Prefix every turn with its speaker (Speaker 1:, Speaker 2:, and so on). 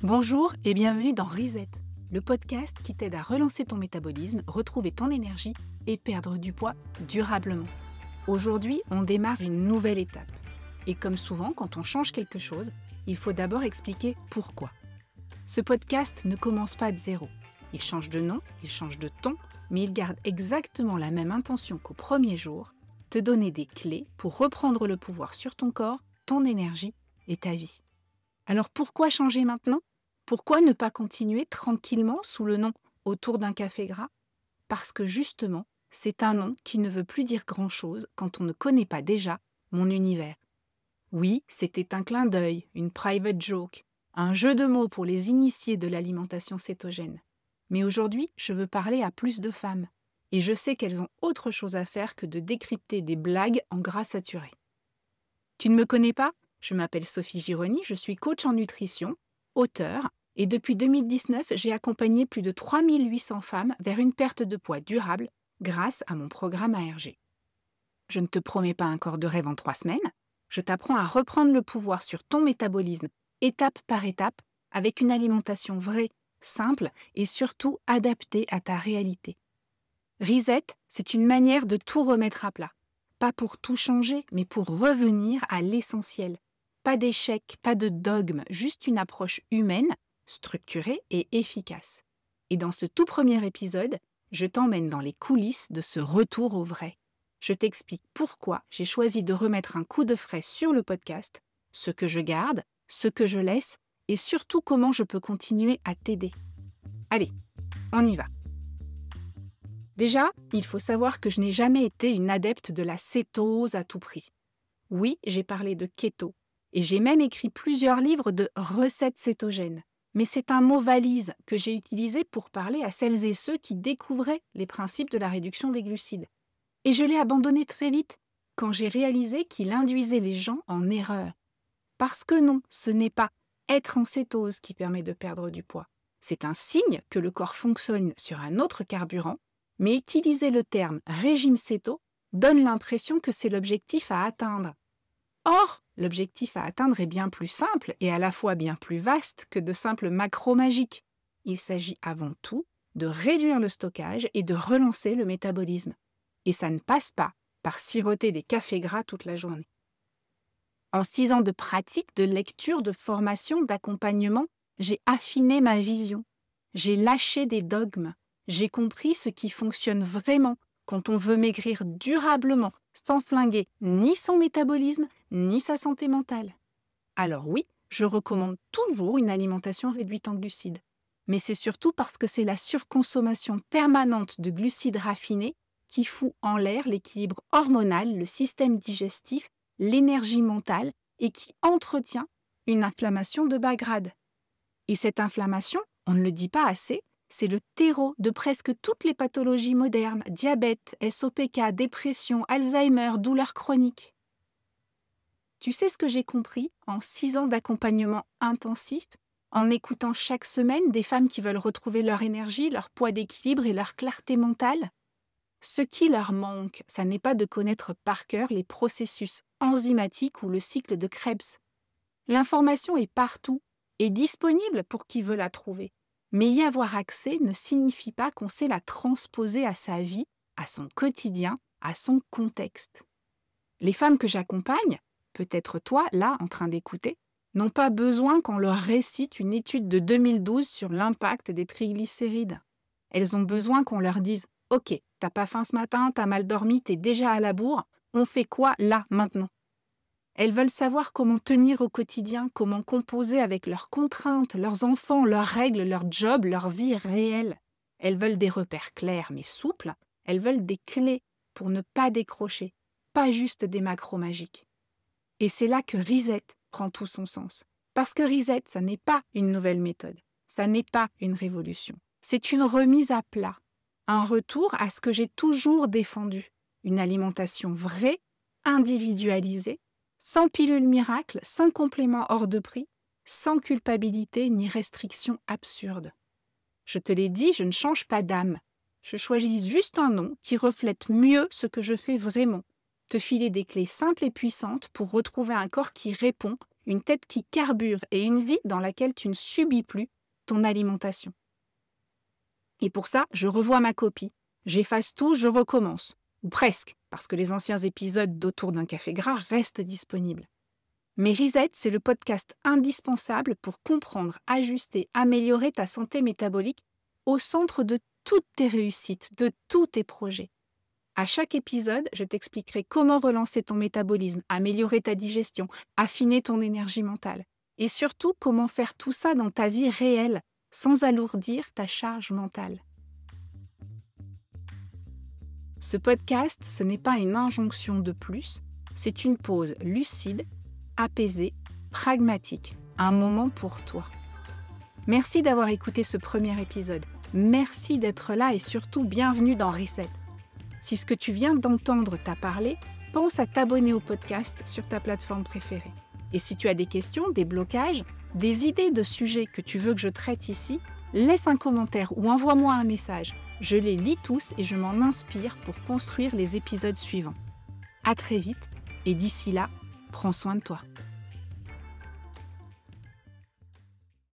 Speaker 1: Bonjour et bienvenue dans Reset, le podcast qui t'aide à relancer ton métabolisme, retrouver ton énergie et perdre du poids durablement. Aujourd'hui, on démarre une nouvelle étape. Et comme souvent, quand on change quelque chose, il faut d'abord expliquer pourquoi. Ce podcast ne commence pas de zéro. Il change de nom, il change de ton, mais il garde exactement la même intention qu'au premier jour, te donner des clés pour reprendre le pouvoir sur ton corps, ton énergie et ta vie. Alors pourquoi changer maintenant ? Pourquoi ne pas continuer tranquillement sous le nom autour d'un café gras ? Parce que justement, c'est un nom qui ne veut plus dire grand-chose quand on ne connaît pas déjà mon univers. Oui, c'était un clin d'œil, une private joke, un jeu de mots pour les initiés de l'alimentation cétogène. Mais aujourd'hui, je veux parler à plus de femmes. Et je sais qu'elles ont autre chose à faire que de décrypter des blagues en gras saturé. Tu ne me connais pas ? Je m'appelle Sophie Gironi, je suis coach en nutrition, auteure, et depuis 2019, j'ai accompagné plus de 3800 femmes vers une perte de poids durable grâce à mon programme ARG. Je ne te promets pas un corps de rêve en 3 semaines, je t'apprends à reprendre le pouvoir sur ton métabolisme étape par étape avec une alimentation vraie, simple et surtout adaptée à ta réalité. Reset, c'est une manière de tout remettre à plat. Pas pour tout changer, mais pour revenir à l'essentiel. Pas d'échec, pas de dogme, juste une approche humaine, structurée et efficace. Et dans ce tout premier épisode, je t'emmène dans les coulisses de ce retour au vrai. Je t'explique pourquoi j'ai choisi de remettre un coup de frais sur le podcast, ce que je garde, ce que je laisse, et surtout comment je peux continuer à t'aider. Allez, on y va. Déjà, il faut savoir que je n'ai jamais été une adepte de la cétose à tout prix. Oui, j'ai parlé de keto, et j'ai même écrit plusieurs livres de recettes cétogènes. Mais c'est un mot valise que j'ai utilisé pour parler à celles et ceux qui découvraient les principes de la réduction des glucides. Et je l'ai abandonné très vite, quand j'ai réalisé qu'il induisait les gens en erreur. Parce que non, ce n'est pas être en cétose qui permet de perdre du poids. C'est un signe que le corps fonctionne sur un autre carburant, mais utiliser le terme régime céto donne l'impression que c'est l'objectif à atteindre. Or, l'objectif à atteindre est bien plus simple et à la fois bien plus vaste que de simples macros magiques. Il s'agit avant tout de réduire le stockage et de relancer le métabolisme. Et ça ne passe pas par siroter des cafés gras toute la journée. En 6 ans de pratique, de lecture, de formation, d'accompagnement, j'ai affiné ma vision. J'ai lâché des dogmes. J'ai compris ce qui fonctionne vraiment quand on veut maigrir durablement, sans flinguer ni son métabolisme, ni sa santé mentale. Alors oui, je recommande toujours une alimentation réduite en glucides. Mais c'est surtout parce que c'est la surconsommation permanente de glucides raffinés qui fout en l'air l'équilibre hormonal, le système digestif, l'énergie mentale et qui entretient une inflammation de bas grade. Et cette inflammation, on ne le dit pas assez, c'est le terreau de presque toutes les pathologies modernes, diabète, SOPK, dépression, Alzheimer, douleurs chroniques. Tu sais ce que j'ai compris en 6 ans d'accompagnement intensif, en écoutant chaque semaine des femmes qui veulent retrouver leur énergie, leur poids d'équilibre et leur clarté mentale ? Ce qui leur manque, ça n'est pas de connaître par cœur les processus enzymatiques ou le cycle de Krebs. L'information est partout et disponible pour qui veut la trouver. Mais y avoir accès ne signifie pas qu'on sait la transposer à sa vie, à son quotidien, à son contexte. Les femmes que j'accompagne, peut-être toi, là, en train d'écouter, n'ont pas besoin qu'on leur récite une étude de 2012 sur l'impact des triglycérides. Elles ont besoin qu'on leur dise « Ok, t'as pas faim ce matin, t'as mal dormi, t'es déjà à la bourre, on fait quoi là, maintenant ?» Elles veulent savoir comment tenir au quotidien, comment composer avec leurs contraintes, leurs enfants, leurs règles, leur job, leur vie réelle. Elles veulent des repères clairs mais souples. Elles veulent des clés pour ne pas décrocher, pas juste des macros magiques. Et c'est là que Reset prend tout son sens. Parce que Reset, ça n'est pas une nouvelle méthode, ça n'est pas une révolution. C'est une remise à plat, un retour à ce que j'ai toujours défendu. Une alimentation vraie, individualisée, sans pilule miracle, sans complément hors de prix, sans culpabilité ni restriction absurde. Je te l'ai dit, je ne change pas d'âme. Je choisis juste un nom qui reflète mieux ce que je fais vraiment. Te filer des clés simples et puissantes pour retrouver un corps qui répond, une tête qui carbure et une vie dans laquelle tu ne subis plus ton alimentation. Et pour ça, je revois ma copie, j'efface tout, je recommence. Ou presque, parce que les anciens épisodes d'Autour d'un café gras restent disponibles. Mais Reset, c'est le podcast indispensable pour comprendre, ajuster, améliorer ta santé métabolique au centre de toutes tes réussites, de tous tes projets. À chaque épisode, je t'expliquerai comment relancer ton métabolisme, améliorer ta digestion, affiner ton énergie mentale. Et surtout, comment faire tout ça dans ta vie réelle, sans alourdir ta charge mentale. Ce podcast, ce n'est pas une injonction de plus, c'est une pause lucide, apaisée, pragmatique, un moment pour toi. Merci d'avoir écouté ce premier épisode. Merci d'être là et surtout bienvenue dans Reset. Si ce que tu viens d'entendre t'a parlé, pense à t'abonner au podcast sur ta plateforme préférée. Et si tu as des questions, des blocages, des idées de sujets que tu veux que je traite ici, laisse un commentaire ou envoie-moi un message. Je les lis tous et je m'en inspire pour construire les épisodes suivants. À très vite et d'ici là, prends soin de toi.